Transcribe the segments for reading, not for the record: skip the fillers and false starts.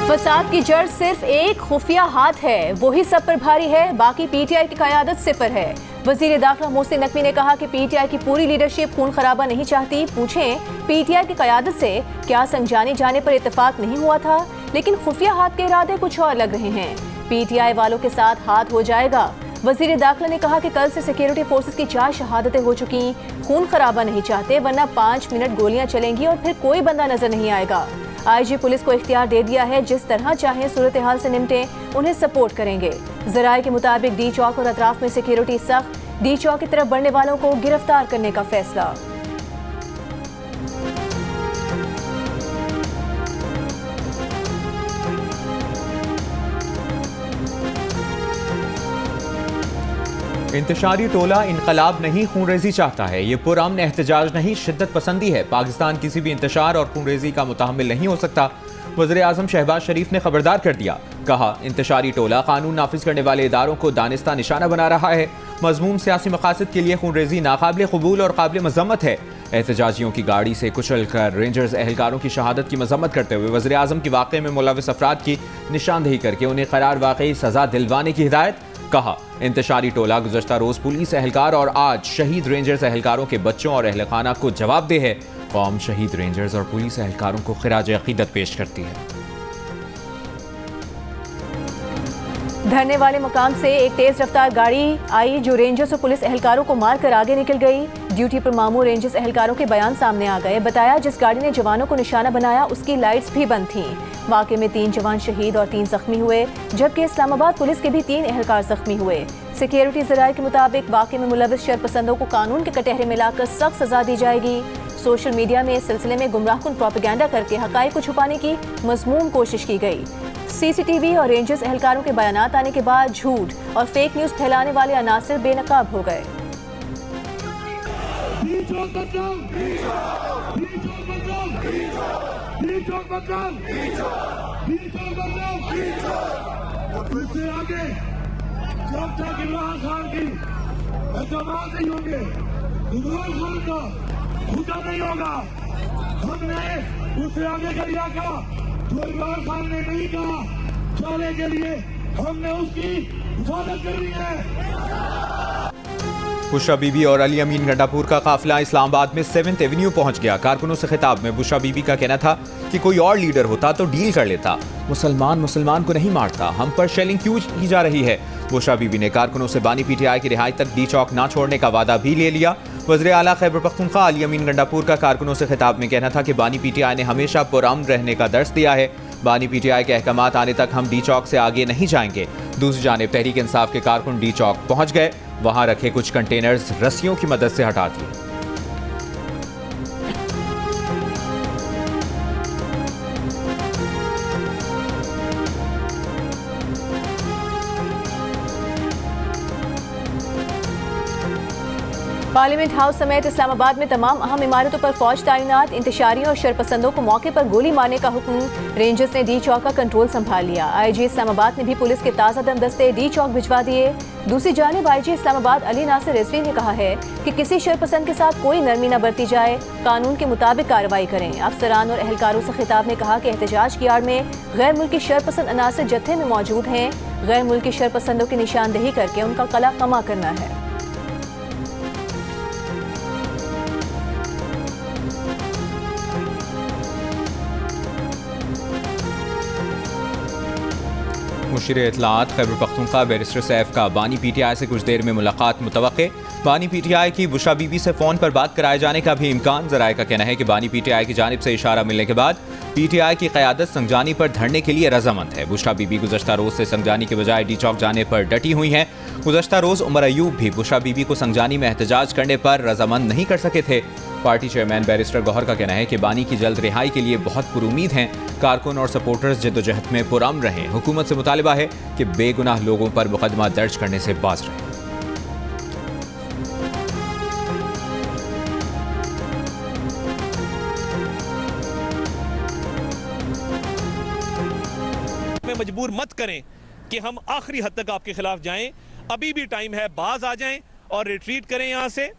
फसाद की जड़ सिर्फ एक खुफिया हाथ है, वही सब पर भारी है, बाकी पीटीआई की क़यादत सिफर है। वजीर दाखिला मोहसिन नकवी ने कहा कि पीटीआई की पूरी लीडरशिप खून खराबा नहीं चाहती। पूछें पीटीआई की क़यादत से क्या संजाने जाने पर इत्तेफाक नहीं हुआ था, लेकिन खुफिया हाथ के इरादे कुछ और लग रहे हैं। पीटीआई वालों के साथ हाथ हो जाएगा। वजीर दाखिला ने कहा कि कल से सिक्योरिटी फोर्सेस की 4 शहादतें हो चुकी। खून खराबा नहीं चाहते, वरना 5 मिनट गोलियां चलेंगी और फिर कोई बंदा नजर नहीं आएगा। आईजी पुलिस को इख्तियार दे दिया है, जिस तरह चाहे सूरत हाल से निपटे, उन्हें सपोर्ट करेंगे। जराये के मुताबिक डी चौक और अतराफ में सिक्योरिटी सख्त, डी चौक की तरफ बढ़ने वालों को गिरफ्तार करने का फैसला। इंतशारी टोला इनकलाब नहीं खूनरेजी चाहता है। ये पुरअमन एहतजाज नहीं, शिद्दत पसंदी है। पाकिस्तान किसी भी इंतशार और खूनरेजी का मुतहम्मिल नहीं हो सकता। वज़ीर आज़म शहबाज शरीफ ने खबरदार कर दिया। कहा इंतशारी टोला कानून नाफिज करने वाले इदारों को दानिस्ता निशाना बना रहा है। मज़मूम सियासी मकासद के लिए खूनरेजी नाकाबिल कबूल और काबिल मज़म्मत है। एहतजाजियों की गाड़ी से कुचल कर रेंजर्स एहलकारों की शहादत की मजम्मत करते हुए वज़ीर आज़म की वाक़े में मुलविस अफराद की निशानदेही करके उन्हें करार वाकई सज़ा दिलवाने की हिदायत। कहा इंतशारी टोला गुज़श्ता रोज पुलिस एहलकार और आज शहीद रेंजर्स एहलकारों के बच्चों और अहल खाना को जवाबदेह है। कौम शहीद रेंजर्स और पुलिस एहलकारों को खिराज अकीदत पेश करती है। धरने वाले मुकाम से एक तेज रफ्तार गाड़ी आई जो रेंजर्स और पुलिस एहलकारों को मारकर आगे निकल गई। ड्यूटी पर मामूर रेंजर्स एहलकारों के बयान सामने आ गए। बताया जिस गाड़ी ने जवानों को निशाना बनाया उसकी लाइट्स भी बंद थीं। वाक़े में 3 जवान शहीद और 3 जख्मी हुए, जबकि इस्लामाबाद पुलिस के भी 3 एहलकार जख्मी हुए। सिक्योरिटी ज़राए के मुताबिक वाक़े में मुलविस शरपसंदों को कानून के कटहरे में लाकर सख्त सजा दी जाएगी। सोशल मीडिया में इस सिलसिले में गुमराहकुन प्रोपेगेंडा करके हक़ाइक़ को छुपाने की मज़मूम कोशिश की गई। सीसीटीवी और रेंजर्स एहलकारों के बयानात आने के बाद झूठ और फेक न्यूज़ फैलाने वाले अनासिर बेनकाब हो गए। हमने उससे आगे करिया का इमरान खान ने नहीं कहा चले के लिए हमने उसकी हिफाजत करनी है। बुशरा बीबी और अली अमीन गंडापुर का काफिला इस्लामाबाद में 7th एवेन्यू पहुंच गया। कारकुनों से खिताब में बुशरा बीबी का कहना था कि कोई और लीडर होता तो डील कर लेता। मुसलमान को नहीं मारता, हम पर शेलिंग क्यों की जा रही है। बुशरा बीबी ने कारकुनों से बानी पीटीआई की रिहाई तक डी चौक ना छोड़ने का वादा भी ले लिया। वज़ीर आला खैबर पख्तूनख्वा अली अमीन गंडापुर का कारकुनों से खिताब में कहना था कि बानी पीटीआई ने हमेशा पुरअमन रहने का दर्स दिया है। बानी पीटीआई के अहकामात आने तक हम डी चौक से आगे नहीं जाएंगे। दूसरी जानिब तहरीक इंसाफ के कारकुन डी चौक पहुंच गए। वहां रखे कुछ कंटेनर्स रस्सियों की मदद से हटा दिए। पार्लियामेंट हाउस समेत इस्लामाबाद में तमाम अहम इमारतों पर फौज तैनात। इंतशारियों और शरपसंदों को मौके पर गोली मारने का हुक्म। रेंजर्स ने डी चौक का कंट्रोल संभाल लिया। आईजी इस्लामाबाद ने भी पुलिस के ताज़ा दम दस्ते डी चौक भिजवा दिए। दूसरी जानिब आईजी इस्लामाबाद अली नासिर रिजवी ने कहा है कि किसी शरपसंद के साथ कोई नरमी न बरती जाए, कानून के मुताबिक कार्रवाई करें। अफसरान और एहलकारों से खिताब में कहा कि एहतजाज की आड़ में गैर मुल्की शरपसंद अनासिर जत्थे में मौजूद हैं। गैर मुल्की शरपसंदों की निशानदेही करके उनका कला कमा करना है। मुशीर इत्तलाआत खैबर पख्तूनख्वा बैरिस्टर सैफ का बानी पीटीआई से कुछ देर में मुलाकात मुतवक्के। बानी पीटीआई की बुशरा बीबी से फ़ोन पर बात कराए जाने का भी इम्कान। ज़राए का कहना है कि बानी पीटीआई की जानिब से इशारा मिलने के बाद पीटीआई की क़यादत संगजानी पर धरने के लिए रजामंद है। बुशरा बीबी गुज़श्ता रोज़ से संगजानी के बजाय डी चौक जाने पर डटी हुई हैं। गुज़श्ता रोज़ उमर अयूब भी बुशरा बीबी को संगजानी में एहतजाज करने पर रजामंद नहीं कर सके थे। पार्टी चेयरमैन बैरिस्टर गौहर का कहना है कि बानी की जल्द रिहाई के लिए बहुत पुरुमीद हैं। कारकुन और सपोर्टर्स जद्दोजहद में पुरअमन रहें। हुकूमत से मुतालिबा है कि बेगुनाह लोगों पर मुकदमा दर्ज करने से बाज रहें। मजबूर मत करें कि हम आखिरी हद तक आपके खिलाफ जाएं। अभी भी टाइम है, बाज आ जाएं और रिट्रीट करें यहां से।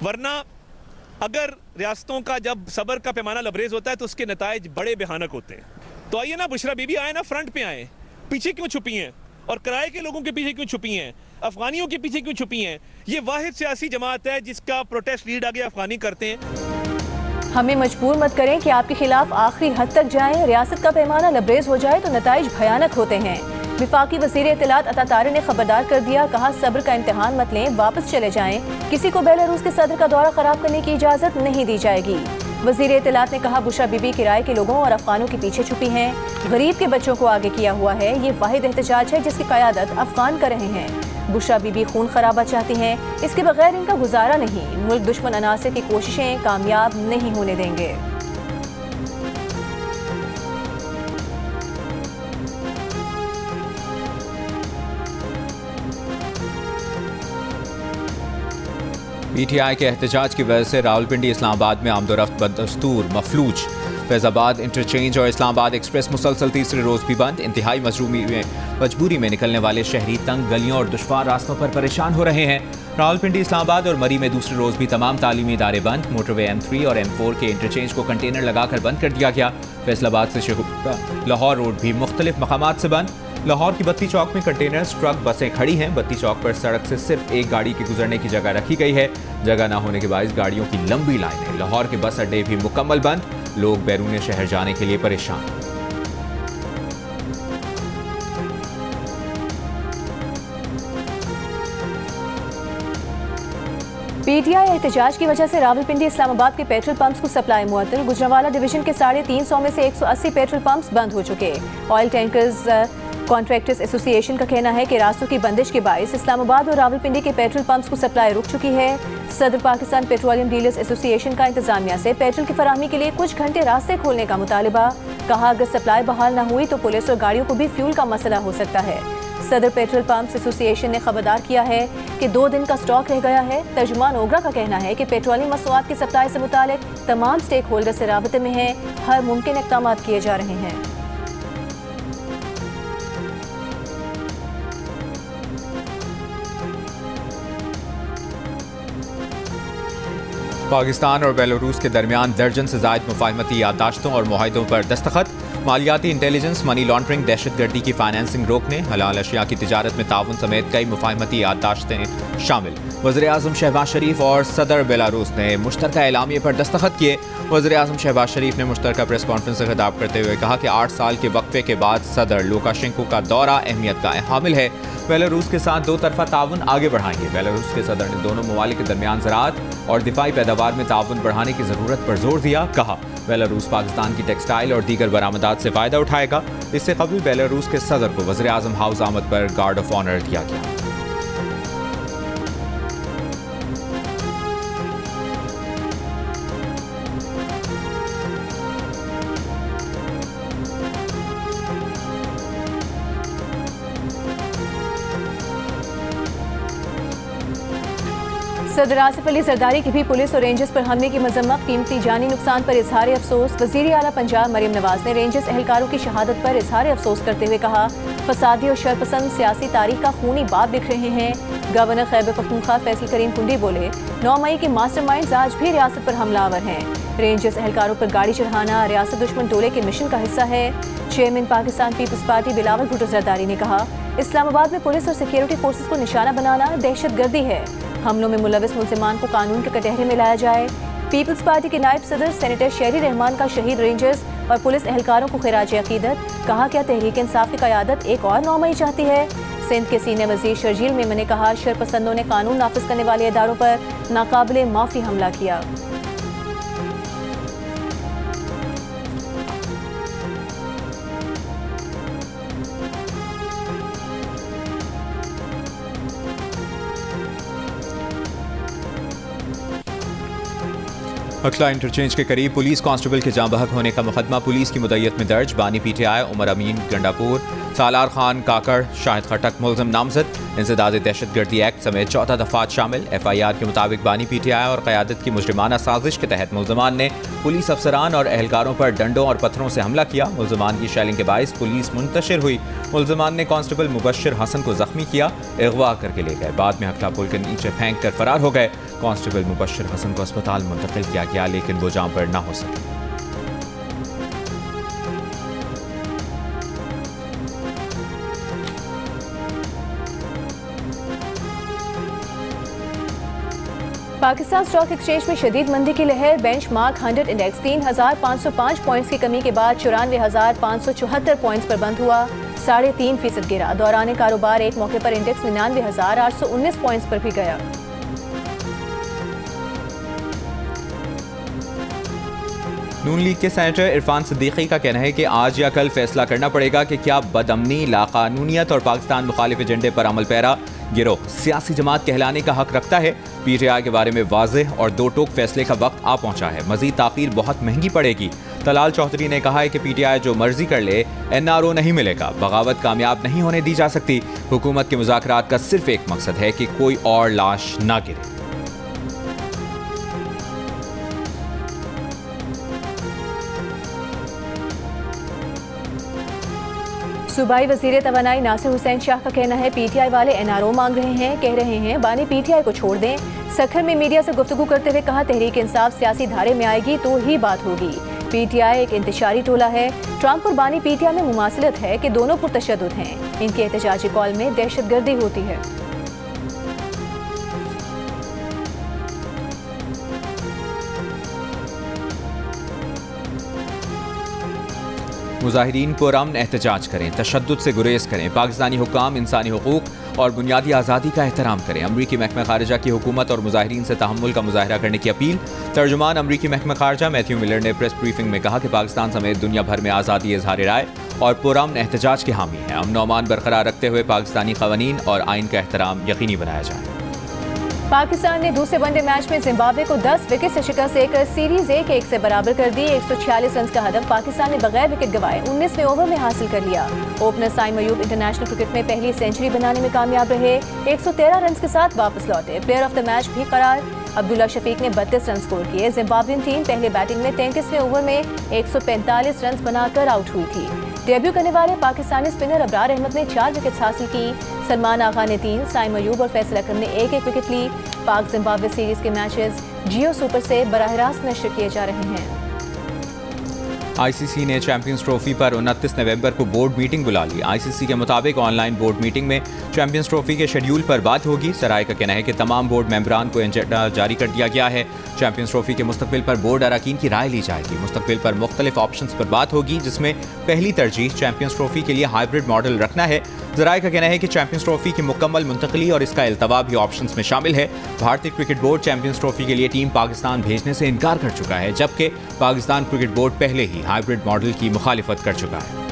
वरना अगर रियासतों का जब सब्र का पैमाना लबरेज होता है तो उसके नताइज बड़े भयानक होते हैं। तो आइए ना बुशरा बीबी आए ना, फ्रंट पे आए, पीछे क्यों छुपी हैं? और किराए के लोगों के पीछे क्यों छुपी हैं? अफगानियों के पीछे क्यों छुपी हैं? ये वाहिद सियासी जमात है जिसका प्रोटेस्ट लीड आगे अफगानी करते हैं। हमें मजबूर मत करें कि आपके खिलाफ आखिरी हद तक जाएं। रियासत का पैमाना लबरेज हो जाए तो नताइज भयानक होते हैं। विफाकी वज़ीर इत्तलात अता तारे ने खबरदार कर दिया, कहा सब्र का इम्तिहान मत लें, वापस चले जाएं। किसी को बेलारूस के सदर का दौरा खराब करने की इजाज़त नहीं दी जाएगी। वज़ीर इत्तलात ने कहा बुशरा बीबी किराए के लोगों और अफगानों के पीछे छुपी हैं, गरीब के बच्चों को आगे किया हुआ है। ये वाहिद एहतजाज है जिसकी क़यादत अफगान कर रहे हैं। बुशरा बीबी खून खराबा चाहती हैं, इसके बगैर इनका गुजारा नहीं। मुल्क दुश्मन अनासिर की कोशिशें कामयाब नहीं होने देंगे। पीटीआई के एहतजाज की वजह से रावलपिंडी इस्लामाबाद में आमदोरफ्त बदस्तूर मफलूज। फैजाबाद इंटरचेंज और इस्लामाबाद एक्सप्रेस मुसलसल तीसरे रोज़ भी बंद। इंतहाई मजबूरी में निकलने वाले शहरी तंग गलियों और दुश्वार रास्तों पर परेशान हो रहे हैं। रावलपिंडी, इस्लामाबाद और मरी में दूसरे रोज़ भी तमाम तालीमी इदारे बंद। मोटरवे M3 और M4 के इंटरचेंज को कंटेनर लगाकर बंद कर दिया गया। फैसलाबाद से शगुफ्ता लाहौर रोड भी मुख्तलिफ मकामात से बंद। लाहौर की बत्ती चौक में कंटेनर्स, ट्रक, बसें खड़ी हैं। बत्ती चौक पर सड़क से सिर्फ एक गाड़ी के गुजरने की जगह रखी गई है। जगह न होने के बायस गाड़ियों की लंबी लाइनें। लाहौर के बस अड्डे भी मुकम्मल बंद। लोग बैरून शहर जाने के लिए परेशान। पीटीआई एहतजाज की वजह से रावलपिंडी इस्लामाबाद के पेट्रोल पंप्स को सप्लाई मुअत्तल। गुजरांवाला डिवीजन के 350 में से 180 पेट्रोल पंप्स बंद हो चुके। ऑयल टैंकर्स कॉन्ट्रैक्टर्स एसोसिएशन का कहना है कि रास्तों की बंदिश के बायस इस्लामाबाद और रावलपिंडी के पेट्रोल पंप्स को सप्लाई रुक चुकी है। सदर पाकिस्तान पेट्रोलियम डीलर्स एसोसिएशन का इंतजामिया से पेट्रोल की फराहमी के लिए कुछ घंटे रास्ते खोलने का मुतालिबा। कहा अगर सप्लाई बहाल न हुई तो पुलिस और गाड़ियों को भी फ्यूल का मसला हो सकता है। सदर पेट्रोल पंप्स एसोसिएशन ने खबरदार किया है कि 2 दिन का स्टॉक रह गया है। तर्जुमान ओगरा का कहना है कि पेट्रोलियम मसनूआत की सप्लाई से मुतालिक तमाम स्टेक होल्डर से राबते में हैं। हर मुमकिन इक़दाम किए जा रहे हैं। पाकिस्तान और बेलारूस के दरमियान दर्जन से ज़ायद मुफाहमती याददाश्तों और मुआहिदों पर दस्तखत। मालियाती इंटेलिजेंस, मनी लॉन्ड्रिंग, दहशतगर्दी की फाइनेंसिंग रोकने, हलाल अशिया की तिजारत में ताउन समेत कई मुफाहमती याददाश्तें शामिल। वज़ीर आज़म शहबाज शरीफ और सदर बेलारूस ने मुश्तरका एलामिये पर दस्तखत किए। वज़ीर आज़म शहबाज शरीफ ने मुश्तरका प्रेस कॉन्फ्रेंस से खिताब करते हुए कहा कि 8 साल के वक्फे के बाद सदर लुकाशेंको का दौरा अहमियत का हामिल है। बेलारूस के साथ 2 तरफा ताउन आगे बढ़ाएंगे। बेलारूस के सदर ने दोनों ममालिक के दरमियान ज़राअत और दिफाई पैदावार में ताउन बढ़ाने की ज़रूरत पर जोर दिया। कहा बेलारूस पाकिस्तान की टेक्सटाइल और दीगर बरामदात से फ़ायदा उठाएगा। इससे कबल बेलारूस के सदर को वज़ीर आज़म हाउस आमद पर गार्ड ऑफ ऑनर दिया गया। सदर आसिफ अली जरदारी की भी पुलिस और रेंजर्स पर हमले की मजम्मत। कीमती जानी नुकसान पर इजहार अफसोस। वज़ीर आला पंजाब मरियम नवाज ने रेंजर्स एहलकारों की शहादत पर इजहार अफसोस करते हुए कहा फसादी और शरपसंद सियासी तारीख का खूनी बाप दिख रहे हैं। गवर्नर खैबर पख्तूनख्वा फैसल करीम कुंडी बोले 9 मई के मास्टरमाइंड्स आज भी रियासत पर हमलावर हैं। रेंजर्स एहलकारों पर गाड़ी चढ़ाना रियासत दुश्मन टोले के मिशन का हिस्सा है। Chairman Pakistan Peoples Party Bilawal Bhutto Zardari ने कहा इस्लामाबाद में पुलिस और सिक्योरिटी फोर्सेस को निशाना बनाना दहशतगर्दी है। हमलों में मुलविस मुल्जिमान को कानून के कटहरे में लाया जाए। पीपल्स पार्टी के नायब सदर सेनेटर शेरी रहमान का शहीद रेंजर्स और पुलिस एहलकारों को खिराज अकीदत। कहा क्या तहरीक इंसाफ की क़यादत एक और 9 मई चाहती है। सिंध के सीनियर वज़ीर शर्जील मेमन ने कहा शरपसंदों ने कानून नाफिज करने वाले इदारों पर नाकाबिले माफ़ी हमला किया। अखला इंटरचेंज के करीब पुलिस कांस्टेबल के जाँ बहक होने का मुकदमा पुलिस की मुद्दत में दर्ज। बानी PTI उमर अमीन गंडापुर, सालार खान काकड़, शाहिद खटक मुलज़िम नामजद। इंसदाद दहशतगर्दी एक्ट समेत 14 दफात शामिल। FIR के मुताबिक बानी PTI और क़यादत की मुजरिमाना साजिश के तहत मुलज़मान ने पुलिस अफसरान और एहलकारों पर डंडों और पत्थरों से हमला किया। मुलज़मान की शैलिंग के बायस पुलिस मुंतशिर हुई। मुलज़मान ने कांस्टेबल मुबश्शिर हसन को जख्मी किया, अगवा करके ले गए। बाद में अखला पुल के नीचे फेंक कर फरार हो गए। कांस्टेबल मुबश्शिर हसन को अस्पताल मुंतकिल किया गया लेकिन वो जान पर ना हो सके। पाकिस्तान स्टॉक एक्सचेंज में शदीद मंदी की लहर। बेंचमार्क 100 इंडेक्स 3,505 पॉइंट्स की कमी के बाद 94,574 पॉइंट्स पर बंद हुआ, 3.5% गिरा। दौरान कारोबार एक मौके पर इंडेक्स 99,819 पॉइंट्स पर भी गया। नून लीग के सेनेटर इरफान सिद्दीकी का कहना है कि आज या कल फैसला करना पड़ेगा कि क्या बदअमनी, लाकानूनियत और पाकिस्तान मुखालिफ एजेंडे पर अमल पैरा गिरोह सियासी जमात कहलाने का हक रखता है। PTI के बारे में वाज़ेह और दो टोक फैसले का वक्त आ पहुंचा है। मजीद ताख़ीर बहुत महंगी पड़ेगी। तलाल चौधरी ने कहा है कि PTI जो मर्जी कर ले, NRO नहीं मिलेगा। बगावत कामयाब नहीं होने दी जा सकती। हुकूमत के मुज़ाकरात का सिर्फ एक मकसद है कि कोई और लाश ना गिरे। सूबाई वज़ीर तवानाई नासिर हुसैन शाह का कहना है PTI वाले NRO मांग रहे हैं, कह रहे हैं बानी PTI को छोड़ दें। सखर में मीडिया से गुफ्तगू करते हुए कहा, तहरीक इंसाफ सियासी धारे में आएगी तो ही बात होगी। PTI एक इंतशारी टोला है। ट्रंप और बानी PTI में मुमासिलत है कि दोनों पुरतशद्दुद हैं। इनके एहतजाजी कॉल में दहशतगर्दी होती है। मुजाहिरीन पुरअमन एहतजाज करें, तशद्दुद से गुरेज करें। पाकिस्तानी हुक्काम इंसानी हुकूक और बुनियादी आज़ादी का एहतराम करें। अमरीकी महकमा खारजा की हुकूमत और मुजाहिरीन से तहम्मुल का मुजाहरा करने की अपील। तर्जुमान अमरीकी महकमा खारजा मैथ्यू मिलर ने प्रेस ब्रीफिंग में कहा कि पाकिस्तान समेत दुनिया भर में आज़ादी इज़हार राय और पुरअमन एहतजाज के हामी है। अमन अमान बरकरार रखते हुए पाकिस्तानी क़वानीन और आइन का एहतराम यकीनी बनाया जाए। पाकिस्तान ने दूसरे वनडे मैच में जिम्बाब्वे को 10 विकेट से शिकस्त देकर सीरीज 1-1 से बराबर कर दी। 146 रन का हदफ पाकिस्तान ने बगैर विकेट गंवाए 19वें ओवर में हासिल कर लिया। Opener Saim Ayub international cricket में पहली सेंचुरी बनाने में कामयाब रहे। 113 रन के साथ वापस लौटे। प्लेयर ऑफ द मैच भी करार। अब्दुल्ला शफीक ने 32 रन स्कोर किए। जिम्बाब्वियन टीम पहले बैटिंग में 33वें ओवर में 145 रन बनाकर आउट हुई थी। डेब्यू करने वाले पाकिस्तानी स्पिनर अबरार अहमद ने 4 विकेट हासिल की। सलमान आगा ने 3, साइम अयूब और फैसल अकरम ने 1-1 विकेट ली। पाक जिम्बाब्वे सीरीज के मैचेस जियो सुपर से बराह रास्त नशर किए जा रहे हैं। ICC ने चैंपियंस ट्रॉफी पर 29 नवंबर को बोर्ड मीटिंग बुला ली। ICC के मुताबिक ऑनलाइन बोर्ड मीटिंग में चैंपियंस ट्रॉफी के शेड्यूल पर बात होगी। सराय का कहना है कि तमाम बोर्ड मेंबरान को एजेंडा जारी कर दिया गया है। चैंपियंस ट्रॉफी के मुस्तकबिल पर बोर्ड अरकान की राय ली जाएगी। मुस्तकबिल पर मुख्तलिफ ऑप्शंस पर बात होगी, जिसमें पहली तरजीह चैंपियंस ट्रॉफी के लिए हाइब्रिड मॉडल रखना है। ज़राए का कहना है कि चैंपियंस ट्रॉफी की मुकम्मल मुंतकली और इसका अल्तवा भी ऑप्शंस में शामिल है। भारतीय क्रिकेट बोर्ड चैंपियंस ट्रॉफी के लिए टीम पाकिस्तान भेजने से इनकार कर चुका है, जबकि पाकिस्तान क्रिकेट बोर्ड पहले ही हाइब्रिड मॉडल की मुखालिफत कर चुका है।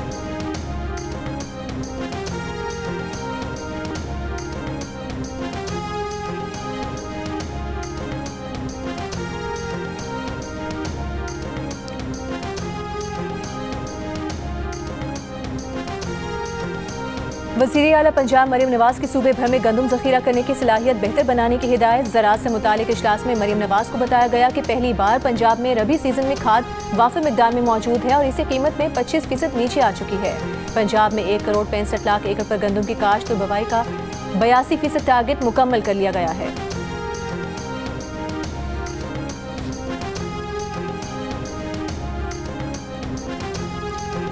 वज़ीर आला पंजाब मरीम नवाज की सूबे भर में गंदम जखीरा करने की सलाहियत बेहतर बनाने की हिदायत। ज़राअत से मुतालिक इजलास में मरीम नवाज को बताया गया कि पहली बार पंजाब में रबी सीजन में खाद वाफिर मिकदार में मौजूद है और इसी कीमत में 25% नीचे आ चुकी है। पंजाब में 1 करोड़ 65 लाख एकड़ पर गंदम की काश्त और बुवाई का 82% टारगेट मुकम्मल कर लिया गया है।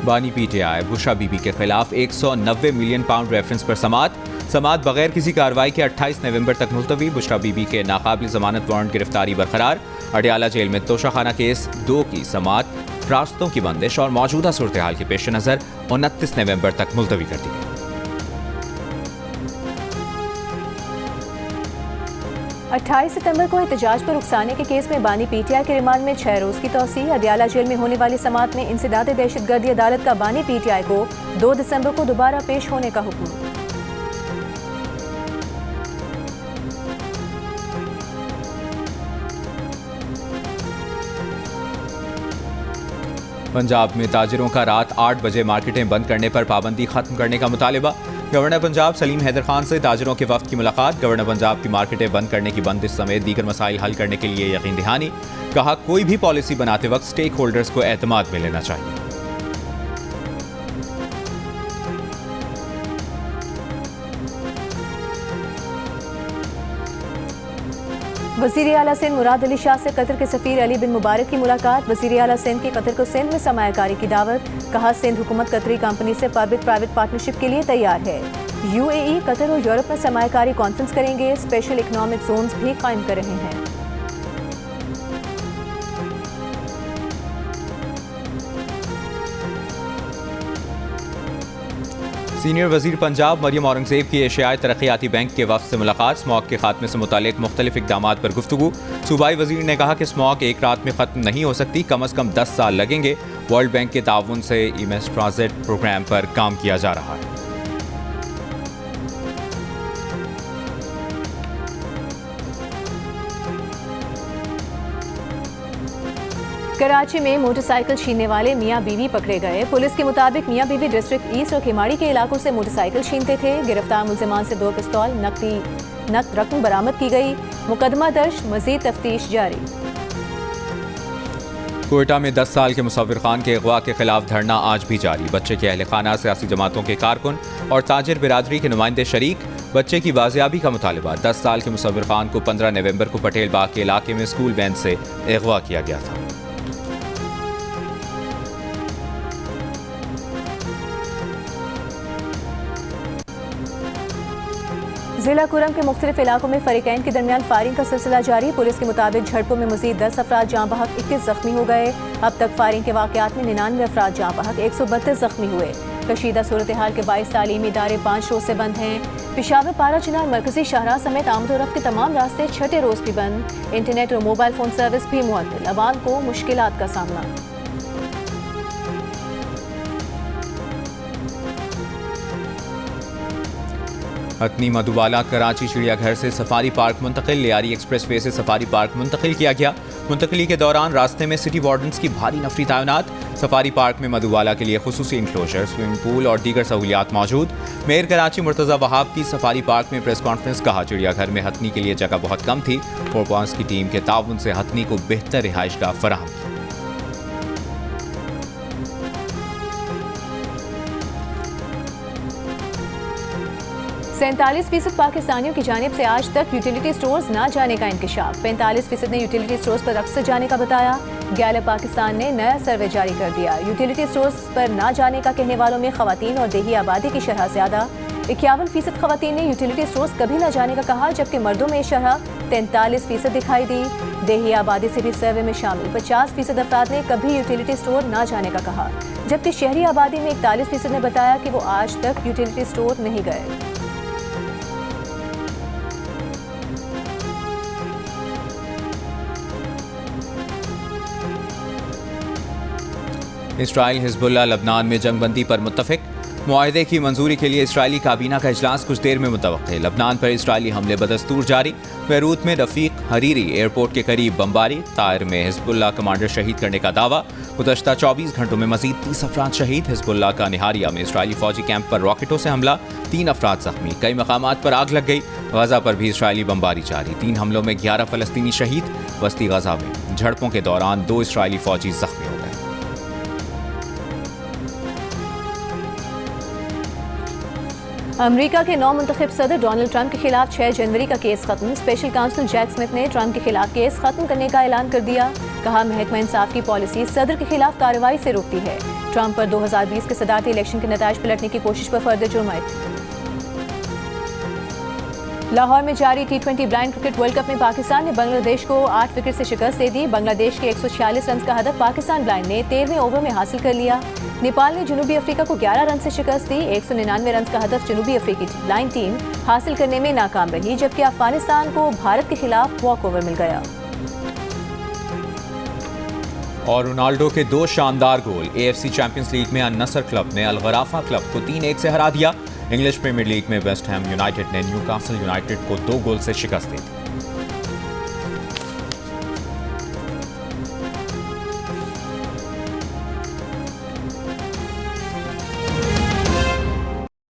बानी PTI बुशरा बीबी के खिलाफ 190 मिलियन पाउंड रेफरेंस पर समात बगैर किसी कार्रवाई के 28 नवंबर तक मुलतवी। बुशरा बीबी के नाकाबिल जमानत वारंट गिरफ्तारी बरकरार। अडियाला जेल में तोशाखाना केस 2 की समात, रास्तों की बंदिश और मौजूदा सूरत हाल के पेश नज़र 29 नवंबर तक मुलतवी कर दी गई। 28 सितंबर को एहतजाज पर उकसाने के केस में बानी PTI के रिमांड में 6 रोज की तौसीह। अडियाला जेल में होने वाली समात में इंसदाद दहशतगर्दी अदालत का बानी PTI को 2 दिसंबर को दोबारा पेश होने का हुक्म। पंजाब में ताजिरों का रात 8 बजे मार्केटें बंद करने पर पाबंदी खत्म करने का मुतालिबा। गवर्नर पंजाब सलीम हैदर खान से ताजिरों के वफ्द की मुलाकात। गवर्नर पंजाब की मार्केटें बंद करने की बंदिश समेत दीगर मसाइल हल करने के लिए यकीन दहानी। कहा, कोई भी पॉलिसी बनाते वक्त स्टेक होल्डर्स को एतमाद में लेना चाहिए। वज़ीर आला सिंध मुराद अली शाह से कतर के सफ़ीर अली बिन मुबारक की मुलाकात। वज़ीर आला सिंध की कतर को सिंध में सरमायाकारी की दावत। कहा, सिंध हुकूमत कतरी कंपनी से पब्लिक प्राइवेट पार्टनरशिप के लिए तैयार है। UAE, कतर और यूरोप में सरमायाकारी कॉन्फ्रेंस करेंगे। स्पेशल इकनॉमिक जोन्स भी कायम कर रहे हैं। सीनियर वजीर पंजाब मरियम औरंगजेब की एशियाई तरक्याती बैंक के वफ्द से मुलाकात, स्मॉग के खात्मे से मुतालिक मुख्तलिफ इक़दामात पर गुफ्तगू। सूबाई वजीर ने कहा कि स्मॉग एक रात में ख़त्म नहीं हो सकती, कम अज़ कम 10 साल लगेंगे। वर्ल्ड बैंक के ताउन से इमेस ट्रांजिट प्रोग्राम पर काम किया जा रहा है। कराची में मोटरसाइकिल छीनने वाले मियां बीवी पकड़े गए। पुलिस के मुताबिक मियां बीवी डिस्ट्रिक्ट ईस्ट और केमाड़ी के इलाकों से मोटरसाइकिल छीनते थे। गिरफ्तार मुल्जिमान से 2 पिस्तौल, नकद रकम बरामद की गई। मुकदमा दर्ज, मजीद तफ्तीश जारी। कोयटा में 10 साल के मुसव्विर खान के अगवा के खिलाफ धरना आज भी जारी। बच्चे के अहल खाना, सियासी जमातों के कारकुन और ताजिर बिरादरी के नुमाइंदे शरीक। बच्चे की बाजियाबी का मुतालबा। 10 साल के मुसव्विर खान को 15 नवंबर को पटेल बाग के इलाके में स्कूल वैन से अगवा किया गया था। जिला कुरम के मुख्तलिफ इलाकों में फरीकैन के दरमियान फायरिंग का सिलसिला जारी। पुलिस के मुताबिक झड़पों में मजीद 10 अफराद जाँ बहक, 21 जख्मी हो गए। अब तक फायरिंग के वाक़यात में 99 अफराद जाँ बहक, 132 जख्मी हुए। कशीदा सूरत हाल के 22 तालीमी इदारे 5 रोज से बंद हैं। पेशावर पारा चिनार मरकजी शाहराह समेत आमद और रफ्त के तमाम रास्ते छठे रोज भी बंद। इंटरनेट और मोबाइल फोन सर्विस भी मुअत्तल। अवाम को मुश्किलात का सामना। हथनी मधुबाला कराची चिड़ियाघर से सफारी पार्क मुंतकिल। लियारी एक्सप्रेस वे से सफारी पार्क मुंतकिल किया गया। मुंतकली के दौरान रास्ते में सिटी वार्डन्स की भारी नफरी तैनात। सफारी पार्क में मधुबाला के लिए खुसूसी इंक्लोजर, स्विमिंग पूल और दीगर सहूलियात मौजूद। मेयर कराची मुर्तज़ा वहाब की सफारी पार्क में प्रेस कॉन्फ्रेंस। कहा, चिड़ियाघर में हथनी के लिए जगह बहुत कम थी। फोरपास की टीम के ताउन से हथनी को बेहतर रिहाइशगाह फराहम की। 47% पाकिस्तानियों की जानिब से आज तक यूटिलिटी स्टोर्स ना जाने का इंकशाफ। 45% ने यूटिलिटी स्टोर्स पर अक्सर जाने का बताया। गैलप पाकिस्तान ने नया सर्वे जारी कर दिया। यूटिलिटी स्टोर्स पर ना जाने का कहने वालों में खवातीन और देही आबादी की शरह ज्यादा। 51% खवातीन ने यूटिलिटी स्टोर्स कभी ना जाने का कहा, जबकि मर्दों में शरह 43% दिखाई दी। देही आबादी से भी सर्वे में शामिल 50% अफराद ने कभी यूटिलिटी स्टोर ना जाने का कहा, जबकि शहरी आबादी में 41% ने बताया कि वो आज तक यूटिलिटी स्टोर नहीं गए। इसराइल हिजबुल्लाह लबनान में जंगबंदी पर मुत्तफिक। मुआहदे की मंजूरी के लिए इसराइली काबीना का इजलास कुछ देर में मुतवक्किल। लबनान पर इसराइली हमले बदस्तूर जारी। बैरूत में रफीक हरीरी एयरपोर्ट के करीब बमबारी। तायर में हिजबुल्लाह कमांडर शहीद करने का दावा। गुज़श्ता 24 घंटों में मजीद 30 अफराद शहीद। हिजबुल्लाह का निहारिया में इसराइली फौजी कैंप पर रॉकेटों से हमला, 3 अफराद जख्मी। कई मकामात पर आग लग गई। गजा पर भी इसराइली बमबारी जारी। 3 हमलों में 11 फलस्तीनी शहीद। वस्ती गजा में झड़पों के दौरान 2 इसराइली फौजी जख्मी हो गए। अमेरिका के नौ मुंतखब सदर डोनाल्ड ट्रंप के खिलाफ 6 जनवरी का केस खत्म। स्पेशल काउंसिल जैक स्मिथ ने ट्रंप के खिलाफ केस खत्म करने का ऐलान कर दिया। कहा, महकमा इंसाफ की पॉलिसी सदर के खिलाफ कार्रवाई से रोकती है। ट्रंप पर 2020 के सदारती इलेक्शन के नताइज पलटने की कोशिश पर फर्दर जुर्म आयद। लाहौर में जारी T20 blind cricket world cup में पाकिस्तान ने बांग्लादेश को 8 विकेट से शिकस्त दे दी। बांग्लादेश के 146 रन का हदफ पाकिस्तान ब्लाइंड ने 13वें ओवर में हासिल कर लिया। नेपाल ने जनूबी अफ्रीका को 11 रन से शिकस्त दी। 199 रन का हदफ जनूबी अफ्रीकी ब्लाइंड टीम हासिल करने में नाकाम रही, जबकि अफगानिस्तान को भारत के खिलाफ वॉक ओवर मिल गया। और रोनाल्डो के 2 शानदार गोल। AFC चैंपियंस लीग में अन-नसर क्लब ने अल-गराफा क्लब को 3-1 से हरा दिया। इंग्लिश प्रीमियर लीग में वेस्ट हैम यूनाइटेड ने न्यूकासल यूनाइटेड को 2 गोल से शिकस्त दी।